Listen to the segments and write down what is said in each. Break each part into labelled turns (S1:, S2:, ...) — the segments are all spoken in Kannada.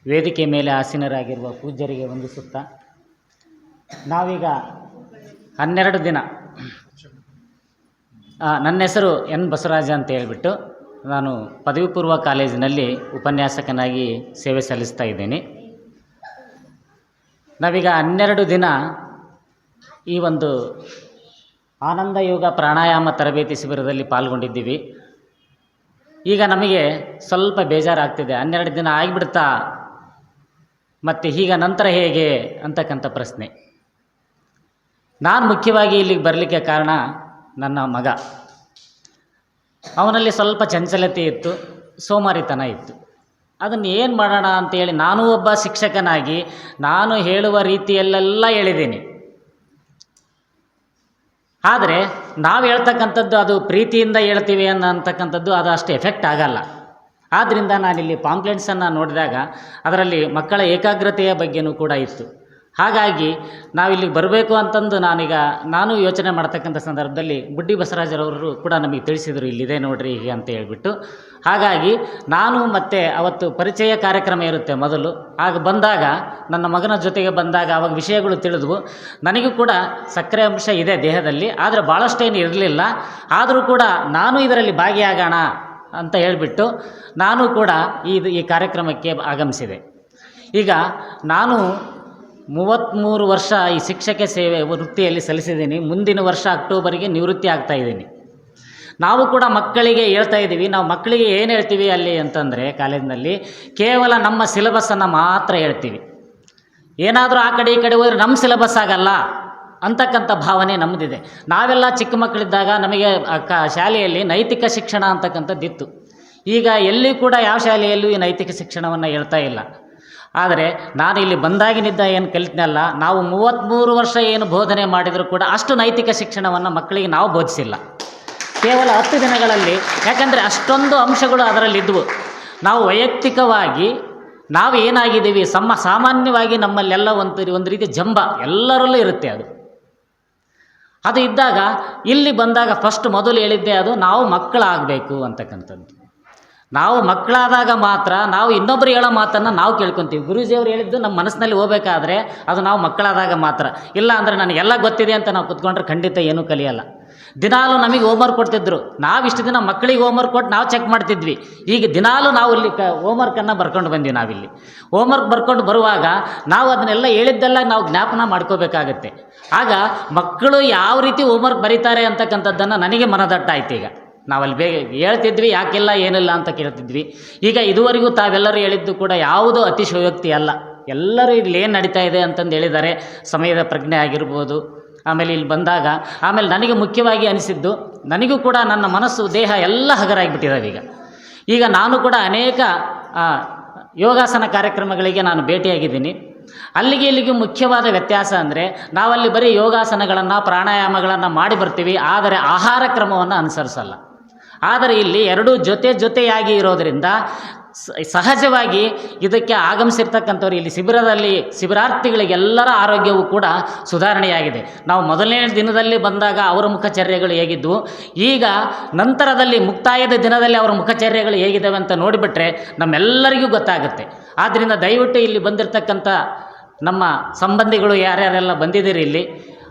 S1: ವೇದಿಕೆ ಮೇಲೆ ಆಸೀನರಾಗಿರುವ ಪೂಜ್ಯರಿಗೆ ವಂದಿಸುತ್ತಾ, ನಾವೀಗ 12 ದಿನ, ನನ್ನ ಹೆಸರು ಎನ್ ಬಸವರಾಜ ಅಂತ ಹೇಳಿಬಿಟ್ಟು ನಾನು ಪದವಿ ಪೂರ್ವ ಕಾಲೇಜಿನಲ್ಲಿ ಉಪನ್ಯಾಸಕನಾಗಿ ಸೇವೆ ಸಲ್ಲಿಸ್ತಾ ಇದ್ದೀನಿ. ನಾವೀಗ 12 ದಿನ ಈ ಒಂದು ಆನಂದ ಯೋಗ ಪ್ರಾಣಾಯಾಮ ತರಬೇತಿ ಶಿಬಿರದಲ್ಲಿ ಪಾಲ್ಗೊಂಡಿದ್ದೀವಿ. ಈಗ ನಮಗೆ ಸ್ವಲ್ಪ ಬೇಜಾರಾಗ್ತಿದೆ. 12 ದಿನ ಆಗಿಬಿಡ್ತಾ, ಮತ್ತು ಈಗ ನಂತರ ಹೇಗೆ ಅಂತಕ್ಕಂಥ ಪ್ರಶ್ನೆ. ನಾನು ಮುಖ್ಯವಾಗಿ ಇಲ್ಲಿಗೆ ಬರಲಿಕ್ಕೆ ಕಾರಣ ನನ್ನ ಮಗ. ಅವನಲ್ಲಿ ಸ್ವಲ್ಪ ಚಂಚಲತೆ ಇತ್ತು, ಸೋಮಾರಿತನ ಇತ್ತು. ಅದನ್ನು ಏನು ಮಾಡೋಣ ಅಂತೇಳಿ ನಾನೂ ಒಬ್ಬ ಶಿಕ್ಷಕನಾಗಿ ನಾನು ಹೇಳುವ ರೀತಿಯಲ್ಲೆಲ್ಲ ಹೇಳಿದ್ದೀನಿ. ಆದರೆ ನಾವು ಹೇಳ್ತಕ್ಕಂಥದ್ದು ಅದು ಪ್ರೀತಿಯಿಂದ ಹೇಳ್ತೀವಿ ಅಂತಕ್ಕಂಥದ್ದು ಅದು ಅಷ್ಟು ಎಫೆಕ್ಟ್ ಆಗಲ್ಲ. ಆದ್ದರಿಂದ ನಾನಿಲ್ಲಿ ಪಾಂಪ್ಲೆಟ್ಸನ್ನು ನೋಡಿದಾಗ ಅದರಲ್ಲಿ ಮಕ್ಕಳ ಏಕಾಗ್ರತೆಯ ಬಗ್ಗೆನೂ ಕೂಡ ಇತ್ತು. ಹಾಗಾಗಿ ನಾವಿಲ್ಲಿಗೆ ಬರಬೇಕು ಅಂತಂದು ನಾನು ಯೋಚನೆ ಮಾಡ್ತಕ್ಕಂಥ ಸಂದರ್ಭದಲ್ಲಿ ಬುಡ್ಡಿ ಬಸವರಾಜರವರು ಕೂಡ ನಮಗೆ ತಿಳಿಸಿದರು, ಇಲ್ಲಿದೆ ನೋಡ್ರಿ ಹೀಗೆ ಅಂತ ಹೇಳ್ಬಿಟ್ಟು. ಹಾಗಾಗಿ ನಾನು ಮತ್ತೆ ಅವತ್ತು ಪರಿಚಯ ಕಾರ್ಯಕ್ರಮ ಇರುತ್ತೆ ಮೊದಲು. ಆಗ ಬಂದಾಗ ನನ್ನ ಮಗನ ಜೊತೆಗೆ ಬಂದಾಗ ಅವಾಗ ವಿಷಯಗಳು ತಿಳಿದ್ವು. ನನಗೂ ಕೂಡ ಸಕ್ಕರೆ ಅಂಶ ಇದೆ ದೇಹದಲ್ಲಿ, ಆದರೆ ಭಾಳಷ್ಟೇನು ಇರಲಿಲ್ಲ. ಆದರೂ ಕೂಡ ನಾನು ಇದರಲ್ಲಿ ಭಾಗಿಯಾಗೋಣ ಅಂತ ಹೇಳಿಬಿಟ್ಟು ನಾನು ಕೂಡ ಈ ಕಾರ್ಯಕ್ರಮಕ್ಕೆ ಆಗಮಿಸಿದೆ. ಈಗ ನಾನು 33 ವರ್ಷ ಈ ಶಿಕ್ಷಕ ಸೇವೆ ವೃತ್ತಿಯಲ್ಲಿ ಸಲ್ಲಿಸಿದ್ದೀನಿ. ಮುಂದಿನ ವರ್ಷ ಅಕ್ಟೋಬರಿಗೆ ನಿವೃತ್ತಿ ಆಗ್ತಾಯಿದ್ದೀನಿ. ನಾವು ಕೂಡ ಮಕ್ಕಳಿಗೆ ಹೇಳ್ತಾ ಇದ್ದೀವಿ. ನಾವು ಮಕ್ಕಳಿಗೆ ಏನು ಹೇಳ್ತೀವಿ ಅಲ್ಲಿ ಅಂತಂದರೆ, ಕಾಲೇಜಿನಲ್ಲಿ ಕೇವಲ ನಮ್ಮ ಸಿಲೆಬಸ್ಸನ್ನು ಮಾತ್ರ ಹೇಳ್ತೀವಿ. ಏನಾದರೂ ಆ ಕಡೆ ಈ ಕಡೆ ಹೋದರೆ ನಮ್ಮ ಸಿಲೆಬಸ್ ಆಗಲ್ಲ ಅಂತಕ್ಕಂಥ ಭಾವನೆ ನಮ್ಮದಿದೆ. ನಾವೆಲ್ಲ ಚಿಕ್ಕ ಮಕ್ಕಳಿದ್ದಾಗ ನಮಗೆ ಶಾಲೆಯಲ್ಲಿ ನೈತಿಕ ಶಿಕ್ಷಣ ಅಂತಕ್ಕಂಥದ್ದಿತ್ತು. ಈಗ ಎಲ್ಲಿ ಕೂಡ ಯಾವ ಶಾಲೆಯಲ್ಲೂ ಈ ನೈತಿಕ ಶಿಕ್ಷಣವನ್ನು ಹೇಳ್ತಾ ಇಲ್ಲ. ಆದರೆ ನಾನು ಇಲ್ಲಿ ಬಂದಾಗಿನಿಂದ ಏನು ಕಲಿತನಲ್ಲ, ನಾವು 33 ವರ್ಷ ಏನು ಬೋಧನೆ ಮಾಡಿದರೂ ಕೂಡ ಅಷ್ಟು ನೈತಿಕ ಶಿಕ್ಷಣವನ್ನು ಮಕ್ಕಳಿಗೆ ನಾವು ಬೋಧಿಸಿಲ್ಲ. ಕೇವಲ 10 ದಿನಗಳಲ್ಲಿ, ಯಾಕಂದರೆ ಅಷ್ಟೊಂದು ಅಂಶಗಳು ಅದರಲ್ಲಿದ್ದವು. ನಾವು ವೈಯಕ್ತಿಕವಾಗಿ ನಾವು ಏನಾಗಿದ್ದೀವಿ, ಸಾಮಾನ್ಯವಾಗಿ ನಮ್ಮಲ್ಲೆಲ್ಲ ಒಂದು ರೀತಿ ಜಂಬ ಎಲ್ಲರಲ್ಲೂ ಇರುತ್ತೆ. ಅದು ಇದ್ದಾಗ ಇಲ್ಲಿ ಬಂದಾಗ ಮೊದಲು ಹೇಳಿದ್ದೆ ಅದು ನಾವು ಮಕ್ಕಳಾಗಬೇಕು ಅಂತಕ್ಕಂಥದ್ದು. ನಾವು ಮಕ್ಕಳಾದಾಗ ಮಾತ್ರ ನಾವು ಇನ್ನೊಬ್ಬರು ಹೇಳೋ ಮಾತನ್ನು ನಾವು ಕೇಳ್ಕೊತೀವಿ. ಗುರೂಜಿಯವರು ಹೇಳಿದ್ದು ನಮ್ಮ ಮನಸ್ಸಿನಲ್ಲಿ ಹೋಗಬೇಕಾದ್ರೆ ಅದು ನಾವು ಮಕ್ಕಳಾದಾಗ ಮಾತ್ರ. ಇಲ್ಲ ಅಂದರೆ ನನಗೆಲ್ಲ ಗೊತ್ತಿದೆ ಅಂತ ನಾವು ಕೂತ್ಕೊಂಡ್ರೆ ಖಂಡಿತ ಏನೂ ಕಲಿಯಲ್ಲ. ದಿನಾಲೂ ನಮಗೆ ಹೋಮ್ವರ್ಕ್ ಕೊಡ್ತಿದ್ರು. ನಾವಿಷ್ಟು ದಿನ ಮಕ್ಕಳಿಗೆ ಹೋಮ್ವರ್ಕ್ ಕೊಟ್ಟು ನಾವು ಚೆಕ್ ಮಾಡ್ತಿದ್ವಿ. ಈಗ ದಿನಾಲೂ ನಾವು ಇಲ್ಲಿ ಹೋಮ್ವರ್ಕನ್ನು ಬರ್ಕೊಂಡು ಬಂದ್ವಿ. ನಾವಿಲ್ಲಿ ಹೋಮ್ವರ್ಕ್ ಬರ್ಕೊಂಡು ಬರುವಾಗ ನಾವು ಅದನ್ನೆಲ್ಲ ಹೇಳಿದ್ದೆಲ್ಲ ನಾವು ಜ್ಞಾಪನ ಮಾಡ್ಕೋಬೇಕಾಗತ್ತೆ. ಆಗ ಮಕ್ಕಳು ಯಾವ ರೀತಿ ಹೋಮ್ವರ್ಕ್ ಬರೀತಾರೆ ಅಂತಕ್ಕಂಥದ್ದನ್ನು ನನಗೆ ಮನದಟ್ಟಾಯ್ತು. ಈಗ ನಾವಲ್ಲಿ ಹೇಳ್ತಿದ್ವಿ, ಯಾಕೆಲ್ಲ ಏನಿಲ್ಲ ಅಂತ ಕೇಳ್ತಿದ್ವಿ. ಈಗ ಇದುವರೆಗೂ ತಾವೆಲ್ಲರೂ ಹೇಳಿದ್ದು ಕೂಡ ಯಾವುದೋ ಅತಿಶಯೋಕ್ತಿ ಅಲ್ಲ. ಎಲ್ಲರೂ ಇಲ್ಲಿ ಏನು ನಡೀತಾ ಇದೆ ಅಂತಂದು ಹೇಳಿದ್ದಾರೆ. ಸಮಯದ ಪ್ರಜ್ಞೆ ಆಗಿರ್ಬೋದು. ಆಮೇಲೆ ಇಲ್ಲಿ ಬಂದಾಗ ನನಗೆ ಮುಖ್ಯವಾಗಿ ಅನಿಸಿದ್ದು, ನನಗೂ ಕೂಡ ನನ್ನ ಮನಸ್ಸು ದೇಹ ಎಲ್ಲ ಹಗರಾಗಿಬಿಟ್ಟಿದ್ದಾವೆ. ಈಗ ನಾನು ಕೂಡ ಅನೇಕ ಯೋಗಾಸನ ಕಾರ್ಯಕ್ರಮಗಳಿಗೆ ನಾನು ಭೇಟಿಯಾಗಿದ್ದೀನಿ. ಇಲ್ಲಿಗೆ ಮುಖ್ಯವಾದ ವ್ಯತ್ಯಾಸ ಅಂದರೆ, ನಾವಲ್ಲಿ ಬರೀ ಯೋಗಾಸನಗಳನ್ನು ಪ್ರಾಣಾಯಾಮಗಳನ್ನು ಮಾಡಿ ಬರ್ತೀವಿ, ಆದರೆ ಆಹಾರ ಕ್ರಮವನ್ನು ಅನುಸರಿಸಲ್ಲ. ಆದರೆ ಇಲ್ಲಿ ಎರಡೂ ಜೊತೆಯಾಗಿ ಇರೋದರಿಂದ ಸಹಜವಾಗಿ ಇದಕ್ಕೆ ಆಗಮಿಸಿರ್ತಕ್ಕಂಥವ್ರು ಇಲ್ಲಿ ಶಿಬಿರಾರ್ಥಿಗಳಿಗೆಲ್ಲರ ಆರೋಗ್ಯವೂ ಕೂಡ ಸುಧಾರಣೆಯಾಗಿದೆ. ನಾವು ಮೊದಲನೇ ದಿನದಲ್ಲಿ ಬಂದಾಗ ಅವರ ಮುಖಚರ್ಯಗಳು ಹೇಗಿದ್ದವು, ಈಗ ನಂತರದಲ್ಲಿ ಮುಕ್ತಾಯದ ದಿನದಲ್ಲಿ ಅವರ ಮುಖಚರ್ಯಗಳು ಹೇಗಿದ್ದಾವೆ ಅಂತ ನೋಡಿಬಿಟ್ರೆ ನಮ್ಮೆಲ್ಲರಿಗೂ ಗೊತ್ತಾಗುತ್ತೆ. ಆದ್ದರಿಂದ ದಯವಿಟ್ಟು ಇಲ್ಲಿ ಬಂದಿರತಕ್ಕಂಥ ನಮ್ಮ ಸಂಬಂಧಿಗಳು ಯಾರ್ಯಾರೆಲ್ಲ ಬಂದಿದ್ದೀರಿ ಇಲ್ಲಿ,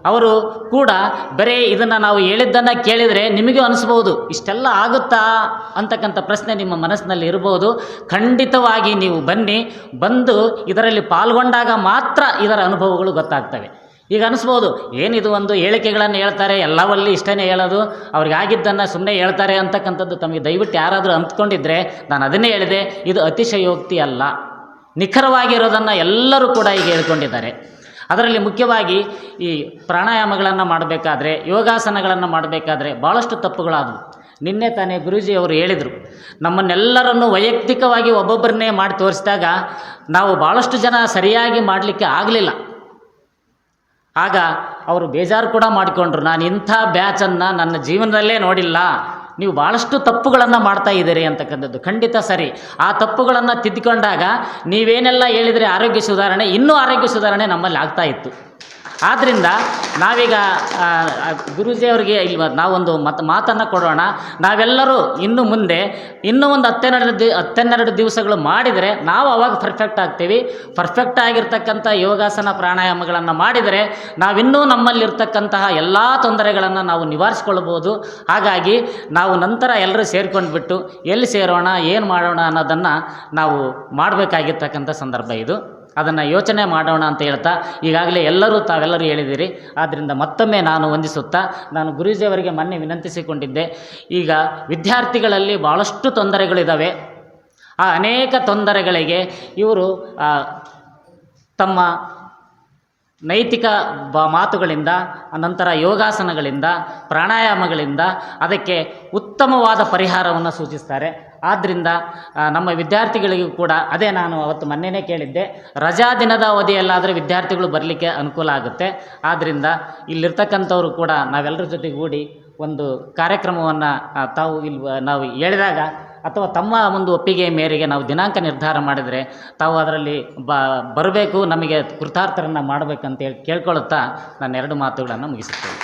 S1: ಅವರು ಕೂಡ ಬರೀ ಇದನ್ನು ನಾವು ಹೇಳಿದ್ದನ್ನು ಕೇಳಿದರೆ ನಿಮಗೂ ಅನಿಸ್ಬೋದು, ಇಷ್ಟೆಲ್ಲ ಆಗುತ್ತಾ ಅಂತಕ್ಕಂಥ ಪ್ರಶ್ನೆ ನಿಮ್ಮ ಮನಸ್ಸಿನಲ್ಲಿ ಇರ್ಬೋದು. ಖಂಡಿತವಾಗಿ ನೀವು ಬಂದು ಇದರಲ್ಲಿ ಪಾಲ್ಗೊಂಡಾಗ ಮಾತ್ರ ಇದರ ಅನುಭವಗಳು ಗೊತ್ತಾಗ್ತವೆ. ಈಗ ಅನಿಸ್ಬೋದು, ಏನಿದು ಒಂದು ಹೇಳಿಕೆಗಳನ್ನು ಹೇಳ್ತಾರೆ, ಎಲ್ಲವಲ್ಲಿ ಇಷ್ಟೇ ಹೇಳೋದು, ಅವ್ರಿಗಾಗಿದ್ದನ್ನು ಸುಮ್ಮನೆ ಹೇಳ್ತಾರೆ ಅಂತಕ್ಕಂಥದ್ದು ತಮಗೆ ದಯವಿಟ್ಟು ಯಾರಾದರೂ ಅಂದ್ಕೊಂಡಿದ್ರೆ ನಾನು ಅದನ್ನೇ ಹೇಳಿದೆ. ಇದು ಅತಿಶಯೋಕ್ತಿ ಅಲ್ಲ, ನಿಖರವಾಗಿರೋದನ್ನು ಎಲ್ಲರೂ ಕೂಡ ಈಗ ಹೇಳ್ಕೊಂಡಿದ್ದಾರೆ. ಅದರಲ್ಲಿ ಮುಖ್ಯವಾಗಿ ಈ ಪ್ರಾಣಾಯಾಮಗಳನ್ನು ಮಾಡಬೇಕಾದ್ರೆ, ಯೋಗಾಸನಗಳನ್ನು ಮಾಡಬೇಕಾದ್ರೆ ಭಾಳಷ್ಟು ತಪ್ಪುಗಳಾದವು. ನಿನ್ನೆ ತಾನೇ ಗುರೂಜಿಯವರು ಹೇಳಿದರು, ನಮ್ಮನ್ನೆಲ್ಲರನ್ನು ವೈಯಕ್ತಿಕವಾಗಿ ಒಬ್ಬೊಬ್ಬರನ್ನೇ ಮಾಡಿ ತೋರಿಸಿದಾಗ ನಾವು ಭಾಳಷ್ಟು ಜನ ಸರಿಯಾಗಿ ಮಾಡಲಿಕ್ಕೆ ಆಗಲಿಲ್ಲ. ಆಗ ಅವರು ಬೇಜಾರು ಕೂಡ ಮಾಡಿಕೊಂಡ್ರು. ನಾನು ಇಂಥ ಬ್ಯಾಚನ್ನು ನನ್ನ ಜೀವನದಲ್ಲೇ ನೋಡಿಲ್ಲ, ನೀವು ಭಾಳಷ್ಟು ತಪ್ಪುಗಳನ್ನು ಮಾಡ್ತಾ ಇದ್ದೀರಿ ಅಂತಕ್ಕಂಥದ್ದು. ಖಂಡಿತ ಸರಿ. ಆ ತಪ್ಪುಗಳನ್ನು ತಿದ್ದುಕೊಂಡಾಗ ನೀವೇನೆಲ್ಲ ಹೇಳಿದರೆ ಆರೋಗ್ಯ ಸುಧಾರಣೆ, ಇನ್ನೂ ಆರೋಗ್ಯ ಸುಧಾರಣೆ ನಮ್ಮಲ್ಲಿ ಆಗ್ತಾ ಇತ್ತು. ಆದ್ದರಿಂದ ನಾವೀಗ ಗುರೂಜಿಯವರಿಗೆ ಇಲ್ಲಿ ನಾವೊಂದು ಮಾತನ್ನು ಕೊಡೋಣ. ನಾವೆಲ್ಲರೂ ಇನ್ನು ಮುಂದೆ ಇನ್ನೂ ಒಂದು 12 ದಿವಸಗಳು ಮಾಡಿದರೆ ನಾವು ಅವಾಗ ಪರ್ಫೆಕ್ಟ್ ಆಗ್ತೀವಿ. ಪರ್ಫೆಕ್ಟ್ ಆಗಿರ್ತಕ್ಕಂಥ ಯೋಗಾಸನ ಪ್ರಾಣಾಯಾಮಗಳನ್ನು ಮಾಡಿದರೆ ನಾವಿನ್ನೂ ನಮ್ಮಲ್ಲಿರ್ತಕ್ಕಂತಹ ಎಲ್ಲ ತೊಂದರೆಗಳನ್ನು ನಾವು ನಿವಾರಿಸ್ಕೊಳ್ಬೋದು. ಹಾಗಾಗಿ ನಾವು ನಂತರ ಎಲ್ಲರೂ ಸೇರ್ಕೊಂಡ್ಬಿಟ್ಟು ಎಲ್ಲಿ ಸೇರೋಣ, ಏನು ಮಾಡೋಣ ಅನ್ನೋದನ್ನು ನಾವು ಮಾಡಬೇಕಾಗಿರ್ತಕ್ಕಂಥ ಸಂದರ್ಭ ಇದು. ಅದನ್ನು ಯೋಚನೆ ಮಾಡೋಣ ಅಂತ ಹೇಳ್ತಾ ಈಗಾಗಲೇ ತಾವೆಲ್ಲರೂ ಹೇಳಿದ್ದೀರಿ. ಆದ್ದರಿಂದ ಮತ್ತೊಮ್ಮೆ ನಾನು ವಂದಿಸುತ್ತಾ, ನಾನು ಗುರೂಜಿಯವರಿಗೆ ಮೊನ್ನೆ ವಿನಂತಿಸಿಕೊಂಡಿದ್ದೆ, ಈಗ ವಿದ್ಯಾರ್ಥಿಗಳಲ್ಲಿ ಭಾಳಷ್ಟು ತೊಂದರೆಗಳಿದ್ದಾವೆ. ಆ ಅನೇಕ ತೊಂದರೆಗಳಿಗೆ ಇವರು ತಮ್ಮ ನೈತಿಕ ಮಾತುಗಳಿಂದ, ನಂತರ ಯೋಗಾಸನಗಳಿಂದ, ಪ್ರಾಣಾಯಾಮಗಳಿಂದ ಅದಕ್ಕೆ ಉತ್ತಮವಾದ ಪರಿಹಾರವನ್ನು ಸೂಚಿಸ್ತಾರೆ. ಆದ್ದರಿಂದ ನಮ್ಮ ವಿದ್ಯಾರ್ಥಿಗಳಿಗೂ ಕೂಡ ಅದೇ ನಾನು ಅವತ್ತು ಮೊನ್ನೆನೇ ಕೇಳಿದ್ದೆ, ರಜಾ ದಿನದ ಅವಧಿಯಲ್ಲಾದರೆ ವಿದ್ಯಾರ್ಥಿಗಳು ಬರಲಿಕ್ಕೆ ಅನುಕೂಲ ಆಗುತ್ತೆ. ಆದ್ದರಿಂದ ಇಲ್ಲಿರ್ತಕ್ಕಂಥವರು ಕೂಡ ನಾವೆಲ್ಲರ ಜೊತೆಗೂಡಿ ಒಂದು ಕಾರ್ಯಕ್ರಮವನ್ನು ನಾವು ಹೇಳಿದಾಗ ಅಥವಾ ತಮ್ಮ ಒಂದು ಒಪ್ಪಿಗೆ ಮೇರೆಗೆ ನಾವು ದಿನಾಂಕ ನಿರ್ಧಾರ ಮಾಡಿದರೆ ತಾವು ಅದರಲ್ಲಿ ಬರಬೇಕು, ನಮಗೆ ಕೃತಾರ್ಥರನ್ನು ಮಾಡಬೇಕಂತೇಳಿ ಕೇಳ್ಕೊಳ್ಳುತ್ತಾ ನಾನು 2 ಮಾತುಗಳನ್ನು ಮುಗಿಸುತ್ತೇನೆ.